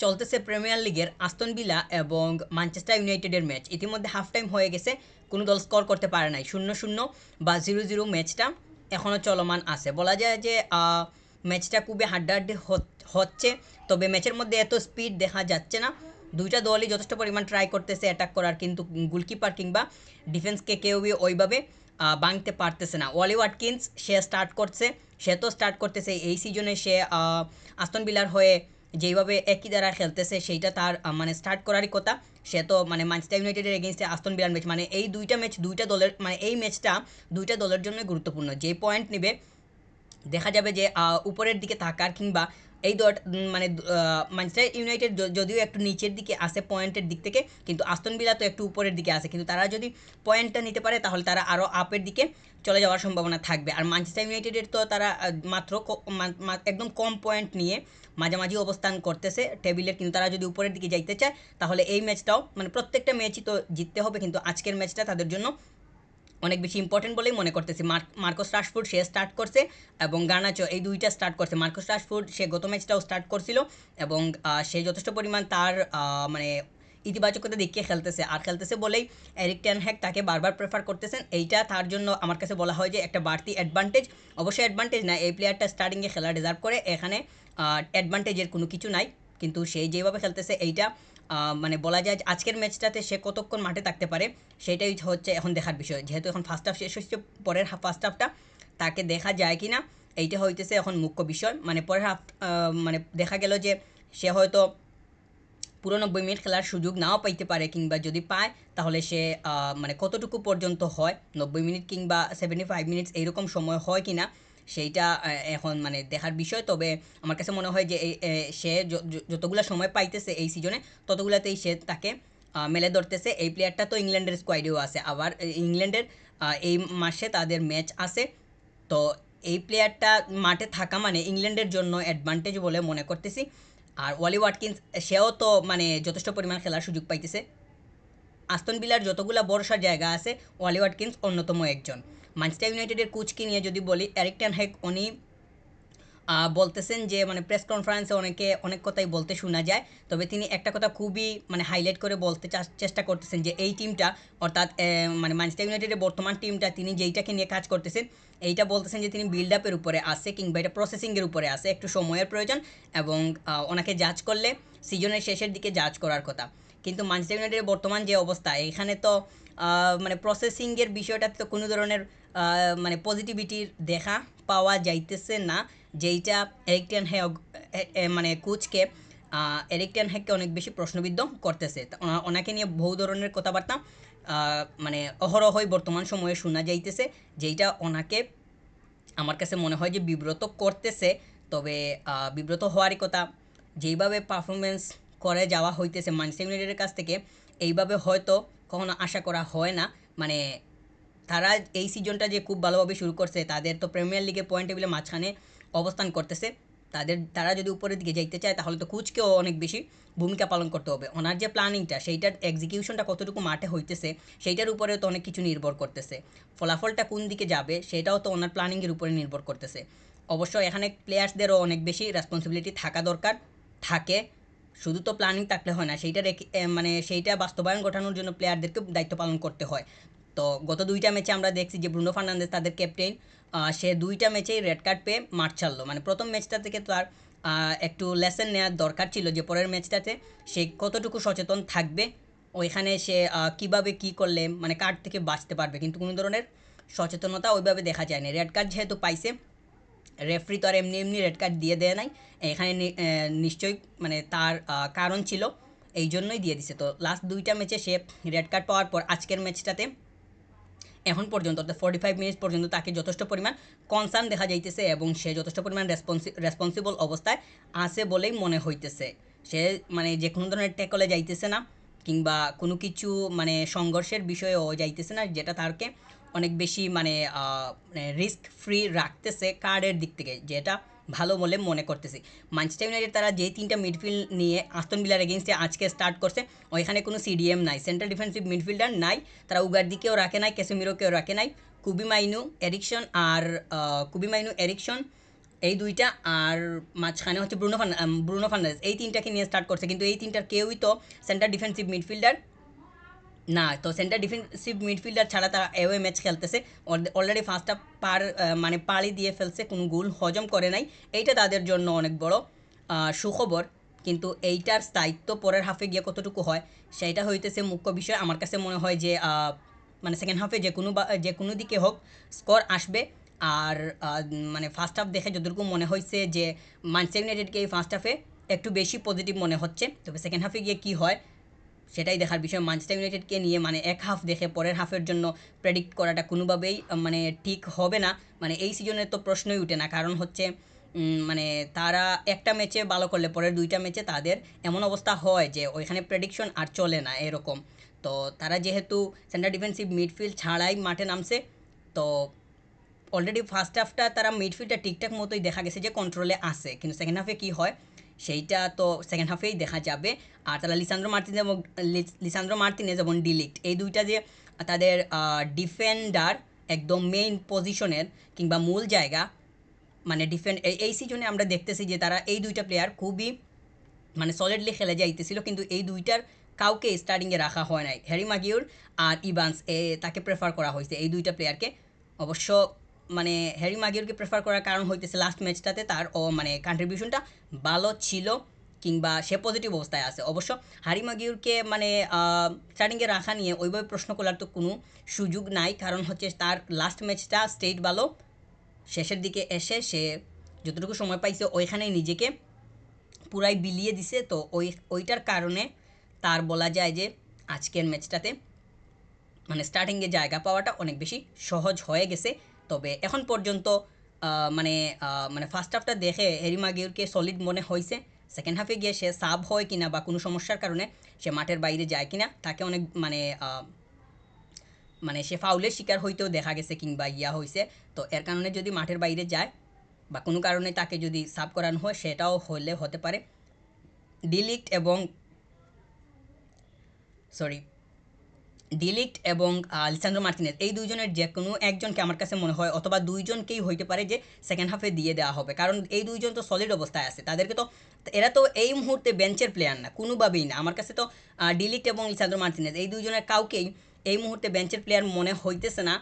চলতেছে প্রিমিয়ার লিগের আস্তন ভিলা এবং ম্যানচেস্টার ইউনাইটেডের ম্যাচ। ইতিমধ্যে হাফ টাইম হয়ে গেছে, কোনো দল স্কোর করতে পারে নাই। 0-0 বা 0-0 ম্যাচটা এখনও চলমান আছে। বলা যায় যে ম্যাচটা খুবই হাড্ডাহাড্ডি হচ্ছে, তবে ম্যাচের মধ্যে এত স্পিড দেখা যাচ্ছে না। দুইটা দলই যথেষ্ট পরিমাণ ট্রাই করতেছে অ্যাটাক করার, কিন্তু গোলকিপার কিংবা ডিফেন্সকে কেউই ওইভাবে ভাঙতে পারতেছে না। ওয়ালি ওয়াটকিন্স সে স্টার্ট করছে, সে তো স্টার্ট করতেছে এই সিজনে। সে আস্তন ভিলার হয়ে যেইভাবে একই দ্বারা খেলতেছে সেইটা তার মানে স্টার্ট করারই কথা। সে তো মানে ম্যানচেস্টার ইউনাইটেডের এগেনস্টে আস্তন ভিলার ম্যাচ, মানে এই দুইটা ম্যাচ দুইটা দলের, মানে এই ম্যাচটা দুইটা দলের জন্যই গুরুত্বপূর্ণ। যে পয়েন্ট নেবে দেখা যাবে যে উপরের দিকে থাকার কিংবা এই দল মানে ম্যানচেস্টার ইউনাইটেড যদিও একটু নিচের দিকে আসে পয়েন্টের দিক থেকে, কিন্তু আস্তন ভিলা তো একটু উপরের দিকে আসে, কিন্তু তারা যদি পয়েন্টটা নিতে পারে তাহলে তারা আরও আপের দিকে চলে যাওয়ার সম্ভাবনা থাকবে। আর ম্যানচেস্টার ইউনাইটেডের তো তারা মাত্র একদম কম পয়েন্ট নিয়ে মাঝামাঝি অবস্থান করতেছে টেবিলের, কিন্তু তারা যদি উপরের দিকে যাইতে চায় তাহলে এই ম্যাচটাও, মানে প্রত্যেকটা ম্যাচই তো জিততে হবে, কিন্তু আজকের ম্যাচটা তাদের জন্য অনেক বেশি ইম্পর্টেন্ট বলেই মনে করতেছি। মার্কোস রাশফোর্ড সে স্টার্ট করছে এবং গার্নাচো, এই দুইটা স্টার্ট করছে। মার্কোস রাশফোর্ড সে গত ম্যাচটাও স্টার্ট করছিল এবং সে যথেষ্ট পরিমাণ তার মানে ইতিবাচকতা দেখিয়ে খেলতেছে, আর খেলতেছে বলেই এরিক টেন হ্যাগ তাকে বারবার প্রেফার করতেছেন। এইটা তার জন্য আমার কাছে বলা হয় যে একটা বাড়তি অ্যাডভান্টেজ। অবশ্যই অ্যাডভান্টেজ না, এই প্লেয়ারটা স্টার্টিংয়ে খেলা ডিজার্ভ করে, এখানে অ্যাডভান্টেজের কোনো কিছু নাই। কিন্তু সেই যেভাবে খেলতেছে এইটা মানে বলা যায় যে আজকের ম্যাচটাতে সে কতক্ষণ মাঠে থাকতে পারে সেটাই হচ্ছে এখন দেখার বিষয়। যেহেতু এখন ফার্স্ট হাফ শেষ হচ্ছে, পরের ফার্স্ট হাফটা তাকে দেখা যায় কি না এইটা হইতেছে এখন মুখ্য বিষয়। মানে পরের হাফ মানে দেখা গেল যে সে হয়তো পুরো 90 মিনিট খেলার সুযোগ নাও পাইতে পারে, কিংবা যদি পায় তাহলে সে মানে কতটুকু পর্যন্ত হয়, 90 মিনিট কিংবা 75 মিনিটস এইরকম সময় হয় কি না সেইটা এখন মানে দেখার বিষয়। তবে আমার কাছে মনে হয় যে সে যতগুলো সময় পাইতেছে এই সিজনে ততগুলাতেই সে তাকে মেলে ধরতেছে। এই প্লেয়ারটা তো ইংল্যান্ডের স্কোয়াডেও আছে, আবার ইংল্যান্ডের এই মাসে তাদের ম্যাচ আছে। তো এই প্লেয়ারটা মাঠে থাকা মানে ইংল্যান্ডের জন্য অ্যাডভান্টেজ বলে মনে করতেছি। আর ওয়ালি ওয়াটকিন্স সেও তো মানে যথেষ্ট পরিমাণ খেলার সুযোগ পাইতেছে। আস্তন ভিলার যতগুলা ভরসার জায়গা আছে ওয়ালি ওয়াটকিন্স অন্যতম একজন। ম্যানচেস্টার ইউনাইটেডের কোচকে নিয়ে যদি বলি, এরিক টেন হ্যাগ উনি বলতেছেন যে মানে প্রেস কনফারেন্সে অনেক কথাই বলতে শোনা যায়, তবে তিনি একটা কথা খুবই মানে হাইলাইট করে বলতে চেষ্টা করতেছেন যে এই টিমটা, অর্থাৎ মানে ম্যানচেস্টার ইউনাইটেডের বর্তমান টিমটা তিনি যেইটাকে নিয়ে কাজ করতেছেন এইটা বলতেছেন যে তিনি বিল্ড আপের উপরে আসে কিংবা এটা প্রসেসিংয়ের উপরে আসে, একটু সময়ের প্রয়োজন এবং ওনাকে জাজ করলে সিজনের শেষের দিকে জাজ করার কথা। কিন্তু ম্যানচেস্টার ইউনাইটেডের বর্তমান যে অবস্থা এখানে তো মানে প্রসেসিংয়ের বিষয়টাতে তো কোনো ধরনের মানে পজিটিভিটির দেখা পাওয়া যাইতেছে না, যেইটা এরিক টেন হ্যাগ মানে কোচকে এরিক টেন হ্যাগকে অনেক বেশি প্রশ্নবিদ্ধ করতেছে। ওনাকে নিয়ে বহু ধরনের কথাবার্তা মানে অহরহই বর্তমান সময়ে শোনা যাইতেছে, যেইটা ওনাকে আমার কাছে মনে হয় যে বিব্রত করতেছে। তবে বিব্রত হওয়ারই কথা। যেইভাবে পারফরমেন্স করে যাওয়া হইতেছে ম্যানচেস্টার ইউনাইটেডের কাছ থেকে, এইভাবে হয়তো কখনো আশা করা হয় না। মানে তারা এই সিজনটা যে খুব ভালোভাবে শুরু করছে, তাদের তো প্রিমিয়ার লিগে পয়েন্ট টেবিলে মাঝখানে অবস্থান করতেছে। তারা যদি উপরের দিকে যাইতে চায় তাহলে তো কোচকেও অনেক বেশি ভূমিকা পালন করতে হবে। ওনার যে প্ল্যানিংটা সেইটার এক্সিকিউশনটা কতটুকু মাঠে হইতেছে সেইটার উপরেও তো অনেক কিছু নির্ভর করতেছে। ফলাফলটা কোন দিকে যাবে সেটাও তো ওনার প্ল্যানিংয়ের উপরে নির্ভর করতেছে। অবশ্য এখানে প্লেয়ার্সদেরও অনেক বেশি রেসপন্সিবিলিটি থাকা দরকার, থাকে। শুধু তো প্ল্যানিং থাকলে হয় না, মানে সেইটা বাস্তবায়ন ঘটানোর জন্য প্লেয়ারদেরকে দায়িত্ব পালন করতে হয়। তো গত দুইটা ম্যাচে আমরা দেখছি যে ব্রুনো ফার্নান্দেজ তাদের ক্যাপ্টেন, সে দুইটা ম্যাচেই রেড কার্ড পেয়ে মাঠ ছাড়লো। মানে প্রথম ম্যাচটা থেকে তার একটু লেসন নেওয়ার দরকার ছিল যে পরের ম্যাচটাতে সে কতটুকু সচেতন থাকবে, ওইখানে সে কিভাবে কি করলে মানে কার্ড থেকে বাঁচতে পারবে, কিন্তু কোনো ধরনের সচেতনতা ওইভাবে দেখা যায়নি। রেড কার্ড যেহেতু পাইছে, রেফারি তো আর এমনি এমনি রেড কার্ড দিয়ে দেয় নাই, এখানে নিশ্চয়ই মানে তার কারণ ছিল, এই জন্যই দিয়ে দিছে। তো লাস্ট দুইটা ম্যাচে সে রেড কার্ড পাওয়ার পর আজকের ম্যাচটাতে এখন পর্যন্ত অর্থাৎ 45 মিনিট পর্যন্ত তাকে যথেষ্ট পরিমাণ কনসার্ন দেখা যাইতেছে এবং সে যথেষ্ট পরিমাণ রেসপন্সিবল অবস্থায় আছে বলেই মনে হইতেছে। সে মানে যে কোনো ধরনের ট্যাকলে যাইতেছে না কিংবা কোনো কিছু মানে সংঘর্ষের বিষয়েও যাইতেছে না, যেটা তারকে অনেক বেশি মানে রিস্ক ফ্রি রাখতেছে কার্ডের দিক থেকে, যেটা ভালো বলে মনে করতেছি। ম্যানচেস্টার ইউনাইটেড তারা যে তিনটা মিডফিল্ড নিয়ে আস্তন ভিলার এগেইনস্টে আজকে স্টার্ট করছে, ওইখানে কোনো সিডিএম নাই, সেন্ট্রাল ডিফেন্সিভ মিডফিল্ডার নাই। তারা উগারদিকেও রাখে নাই, ক্যাসেমিরোকেও রাখে নাই। কুবি মাইনু এরিকসন আর কুবি মাইনু এরিকসন এই দুইটা আর মাঝখানে হচ্ছে ব্রুনো ফার্নান্দেজ, এই তিনটাকে নিয়ে স্টার্ট করছে, কিন্তু এই তিনটার কেউই তো সেন্টার ডিফেন্সিভ মিডফিল্ডার না। তো সেন্টার ডিফেন্সিভ মিডফিল্ডার ছাড়া তারা অ্যাওয়ে ম্যাচ খেলতেছে, অলরেডি ফার্স্টটা মানে পাড়ি দিয়ে ফেলছে, কোনো গোল হজম করে নাই। এইটা তাদের জন্য অনেক বড় সুখবর। কিন্তু এইটার স্থায়িত্ব পরের হাফে গিয়ে কতটুকু হয় সেইটা হইতেছে মুখ্য বিষয়। আমার কাছে মনে হয় যে মানে সেকেন্ড হাফে যে কোনো দিকে হোক স্কোর আসবে। আর মানে ফার্স্ট হাফ দেখে যতটুকু মনে হয়েছে যে ম্যানচেস্টার ইউনাইটেডকে এই ফার্স্ট হাফে একটু বেশি পজিটিভ মনে হচ্ছে, তবে সেকেন্ড হাফে গিয়ে কী হয় সেটাই দেখার বিষয়। ম্যানচেস্টার ইউনাইটেডকে নিয়ে মানে এক হাফ দেখে পরের হাফের জন্য প্রেডিক্ট করাটা কোনোভাবেই মানে ঠিক হবে না। মানে এই সিজনের তো প্রশ্নই উঠে না, কারণ হচ্ছে মানে তারা একটা ম্যাচে ভালো করলে পরের দুইটা ম্যাচে তাদের এমন অবস্থা হয় যে ওইখানে প্রেডিকশন আর চলে না এরকম। তো তারা যেহেতু সেন্টার ডিফেন্সিভ মিডফিল্ড ছাড়াই মাঠে নামছে, তো অলরেডি ফার্স্ট হাফটা তারা মিডফিল্ডটা ঠিকঠাক মতোই দেখা গেছে যে কন্ট্রোলে আসে, কিন্তু সেকেন্ড হাফে কী হয় সেইটা তো সেকেন্ড হাফেই দেখা যাবে। আর তারা লিসান্দ্রো মার্তিনেজ এবং ডিলিক্ট এই দুইটা যে তাদের ডিফেন্ডার একদম মেইন পজিশনের কিংবা মূল জায়গা, মানে এই সিজনে আমরা দেখতেছি যে তারা এই দুইটা প্লেয়ার খুবই মানে সলিডলি খেলে যাইতেছিল, কিন্তু এই দুইটার কাউকে স্টার্টিংয়ে রাখা হয় নাই। হ্যারি মাগিউর আর ইভান্স তাকে প্রেফার করা হয়েছে এই দুইটা প্লেয়ারকে। অবশ্য মানে হ্যারি মাগিউরকে প্রেফার করার কারণ হইতেছে লাস্ট ম্যাচটাতে তার মানে কন্ট্রিবিউশনটা ভালো ছিল কিংবা সে পজিটিভ অবস্থায় আছে। অবশ্য হ্যারি মাগিউরকে মানে স্টার্টিংয়ে রাখা নিয়ে ওইভাবে প্রশ্ন করার তো কোনো সুযোগ নাই, কারণ হচ্ছে তার লাস্ট ম্যাচটা স্টেট ভালো, শেষের দিকে এসে সে যতটুকু সময় পাইছে ওইখানেই নিজেকে পুরাই বিলিয়ে দিছে। তো ওইটার কারণে তার বলা যায় যে আজকের ম্যাচটাতে মানে স্টার্টিংয়ে জায়গা পাওয়াটা অনেক বেশি সহজ হয়ে গেছে। তবে এখন পর্যন্ত মানে মানে ফার্স্ট হাফটা দেখে হ্যারি মাগিউরকে সলিড মনে হয়েছে। সেকেন্ড হাফে গিয়ে সে সাব হয় কিনা বা কোনো সমস্যার কারণে সে মাঠের বাইরে যায় কিনা তাকে অনেক মানে মানে সে ফাউলের শিকার হইতেও দেখা গেছে কিংবা হয়েছে। তো এর কারণে যদি মাঠের বাইরে যায় বা কোনো কারণে তাকে যদি সাব করানো হয় সেটাও হলে হতে পারে। ডিলিক্ট এবং সরি ডিলিক্ট এবং লিসান্দ্রো মার্টিনেজ এই দুইজনের যে কোনো একজনকে আমার কাছে মনে হয় অথবা দুইজনকেই হইতে পারে যে সেকেন্ড হাফে দিয়ে দেওয়া হবে, কারণ এই দুইজন তো সলিড অবস্থায় আছে। তাদেরকে তো এরা তো এই মুহূর্তে বেঞ্চের প্লেয়ার না, কোনোভাবেই না। আমার কাছে তো ডিলিক্ট এবং লিসান্দ্রো মার্টিনেজ এই দুইজনের কাউকেই এই মুহূর্তে বেঞ্চের প্লেয়ার মনে হইতেছে না।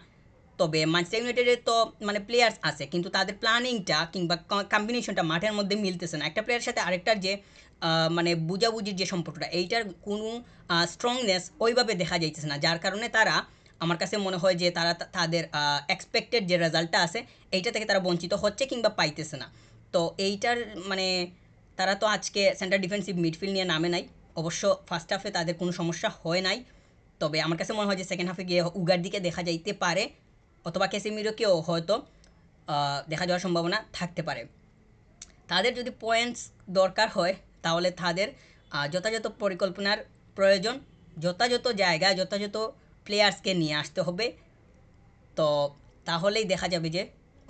তবে ম্যানচেস্টার ইউনাইটেডের তো মানে প্লেয়ার্স আছে, কিন্তু তাদের প্ল্যানিংটা কিংবা কম্বিনেশনটা মাঠের মধ্যে মিলতেছে না। একটা প্লেয়ারের সাথে আরেকটার যে মানে বুঝাবুঝির যে সম্পর্কটা এইটার কোনো স্ট্রংনেস ওইভাবে দেখা যাইতেছে না, যার কারণে তারা আমার কাছে মনে হয় যে তারা তাদের এক্সপেক্টেড যে রেজাল্টটা আছে এইটা থেকে তারা বঞ্চিত হচ্ছে কিংবা পাইতেছে না। তো এইটার মানে তারা তো আজকে সেন্টার ডিফেন্সিভ মিডফিল্ড নিয়ে নামে নাই। অবশ্য ফার্স্ট হাফে তাদের কোনো সমস্যা হয় নাই, তবে আমার কাছে মনে হয় যে সেকেন্ড হাফে গিয়ে উগার দিকে দেখা যাইতে পারে অথবা ক্যাসেমিরোকেও হয়তো দেখা যাওয়ার সম্ভাবনা থাকতে পারে। তাদের যদি পয়েন্টস দরকার হয় তাহলে তাদের যথাযথ পরিকল্পনার প্রয়োজন, যথাযথ জায়গায় যথাযথ প্লেয়ার্সকে নিয়ে আসতে হবে। তো তাহলেই দেখা যাবে যে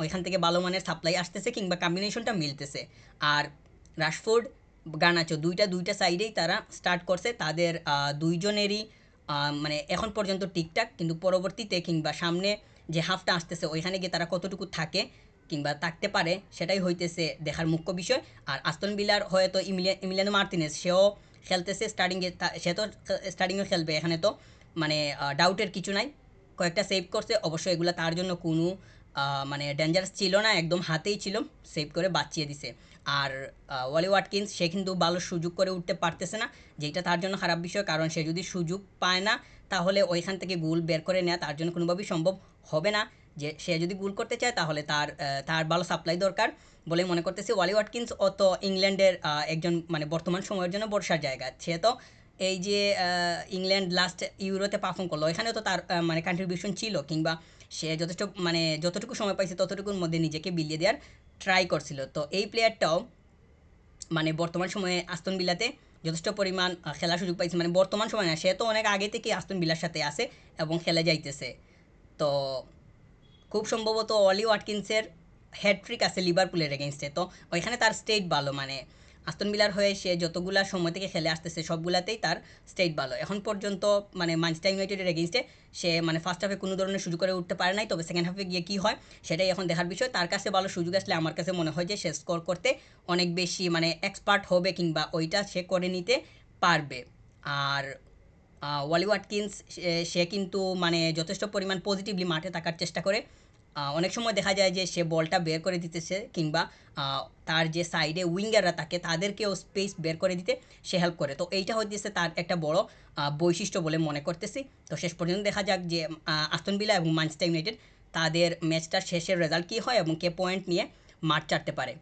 ওইখান থেকে ভালো মানের সাপ্লাই আসতেছে কিংবা কম্বিনেশনটা মিলতেছে। আর রাশফোর্ড গার্নাচো দুইটা সাইডেই তারা স্টার্ট করছে, তাদের দুইজনেরই মানে এখন পর্যন্ত ঠিকঠাক, কিন্তু পরবর্তীতে কিংবা সামনে যে হাফটা আসতেছে ওইখানে গিয়ে তারা কতটুকু থাকে কিংবা থাকতে পারে সেটাই হইতেছে দেখার মুখ্য বিষয়। আর আস্তন ভিলার হয়তো ইমিলিয়ানো মার্তিনেজ সেও খেলতেছে স্টার্টিংয়ে, সে তো স্টার্টিংয়ে খেলবে, এখানে তো মানে ডাউটের কিছু নাই। কয়েকটা সেভ করছে, অবশ্য এগুলো তার জন্য কোনো মানে ডেঞ্জারাস ছিল না, একদম হাতেই ছিল, সেভ করে বাঁচিয়ে দিছে। আর ওয়ালি ওয়াটকিন্স সে কিন্তু ভালো সুযোগ করে উঠতে পারতেছে না, যেটা তার জন্য খারাপ বিষয়, কারণ সে যদি সুযোগ পায় না তাহলে ওইখান থেকে গোল বের করে নেওয়া তার জন্য কোনোভাবেই সম্ভব হবে না। যে সে যদি গোল করতে চায় তাহলে তার ভালো সাপ্লাই দরকার বলে মনে করতেছি। ওয়ালি ওয়াটকিন্স অত ইংল্যান্ডের একজন মানে বর্তমান সময়ের জন্য বর্ষার জায়গা, সে তো এই যে ইংল্যান্ড লাস্ট ইউরোতে পারফর্ম করলো এখানেও তো তার মানে কন্ট্রিবিউশন ছিল কিংবা সে যথেষ্ট মানে যতটুকু সময় পাইছে ততটুকুর মধ্যে নিজেকে বিলিয়ে দেওয়ার ট্রাই করছিল। তো এই প্লেয়ারটাও মানে বর্তমান সময়ে আস্তন ভিলাতে যথেষ্ট পরিমাণ খেলার সুযোগ পাইছে, মানে বর্তমান সময় না, সে তো অনেক আগে থেকে আস্তন ভিলার সাথে আছে এবং খেলে যাইতেছে। তো খুব সম্ভবত অলি ওয়াটকিন্সের হ্যাট্রিক আছে লিভারপুলের এগেনস্টে, তো ওইখানে তার স্টেট ভালো, মানে আস্তন ভিলার হয়ে সে যতগুলা সময় থেকে খেলে আসতেছে সবগুলাতেই তার স্টেট ভালো। এখন পর্যন্ত মানে ম্যানচেস্টার ইউনাইটেডের এগেইনস্টে সে মানে ফার্স্ট হাফে কোনো ধরনের সুযোগ করে উঠতে পারে নাই, তবে সেকেন্ড হাফে গিয়ে কী হয় সেটাই এখন দেখার বিষয়। তার কাছে ভালো সুযোগ আসলে আমার কাছে মনে হয় যে সে স্কোর করতে অনেক বেশি মানে এক্সপার্ট হবে, কিংবা ওইটা সে করে নিতে পারবে। আর ওয়ালি ওয়াটকিন্স সে কিন্তু মানে যথেষ্ট পরিমাণ পজিটিভলি মাঠে থাকার চেষ্টা করে। অনেক সময় দেখা যায় যে সে বলটা বের করে দিতেছে, কিংবা তার যে সাইডে উইঙ্গাররা থাকে তাদেরকেও স্পেস বের করে দিতে সে হেল্প করে। তো এইটা হচ্ছে তার একটা বড় বৈশিষ্ট্য বলে মনে করতেছি। তো শেষ পর্যন্ত দেখা যাক যে আস্তন ভিলা এবং ম্যানচেস্টার ইউনাইটেড তাদের ম্যাচটার শেষের রেজাল্ট কী হয় এবং কে পয়েন্ট নিয়ে মাঠ ছাড়তে পারে।